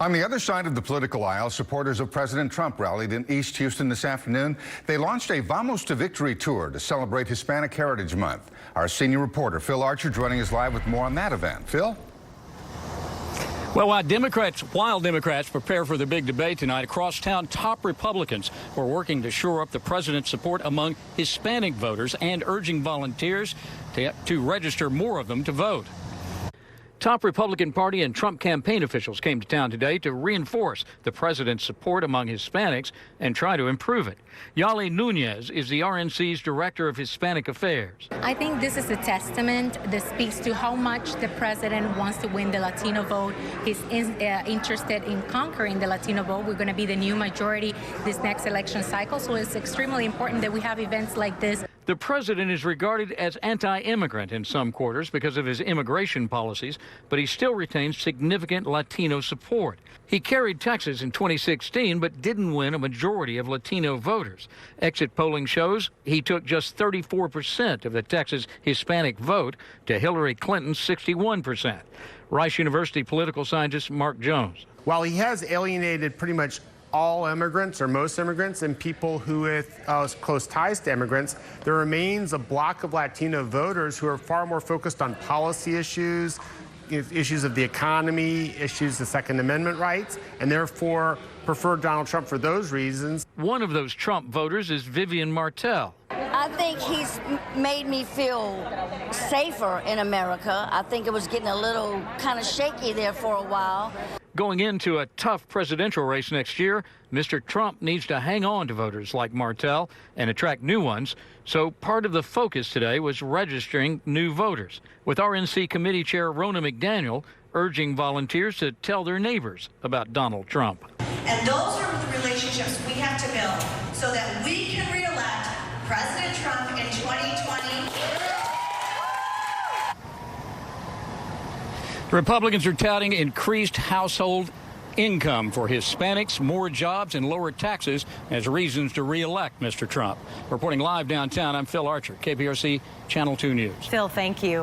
On the other side of the political aisle, supporters of President Trump rallied in East Houston this afternoon. They launched a Vamos to Victory tour to celebrate Hispanic Heritage Month. Our senior reporter, Phil Archer, joining us live with more on that event. Phil? Well, while Democrats prepare for the big debate tonight, across town, top Republicans were working to shore up the president's support among Hispanic voters and urging volunteers to register more of them to vote. Top Republican Party and Trump campaign officials came to town today to reinforce the president's support among Hispanics and try to improve it. YALI NUNEZ is the RNC's Director of Hispanic Affairs. I think this is a testament that speaks to how much the president wants to win the Latino vote. He's interested in conquering the Latino vote. We're going to be the new majority this next election cycle, so it's extremely important that we have events like this. The president is regarded as anti-immigrant in some quarters because of his immigration policies, but he still retains significant Latino support. He carried Texas in 2016, but didn't win a majority of Latino voters. Exit polling shows he took just 34% of the Texas Hispanic vote to Hillary Clinton's 61%. Rice University political scientist Mark Jones. While he has alienated pretty much all immigrants or most immigrants and people who with close ties to immigrants, there remains a block of Latino voters who are far more focused on policy issues, issues of the economy, issues of Second Amendment rights, and therefore prefer Donald Trump for those reasons. One of those Trump voters is VIVIAN MARTEL. I think he's made me feel safer in America. I think it was getting a little kind of shaky there for a while. Going into a tough presidential race next year, Mr. Trump needs to hang on to voters like Martel and attract new ones. So part of the focus today was registering new voters, with RNC Committee Chair Ronna McDaniel urging volunteers to tell their neighbors about Donald Trump. And those are the relationships we have to build so that we can reelect President Trump in 2020. Republicans are touting increased household income for Hispanics, more jobs, and lower taxes as reasons to re-elect Mr. Trump. Reporting live downtown, I'm Phil Archer, KPRC Channel 2 News. Phil, thank you.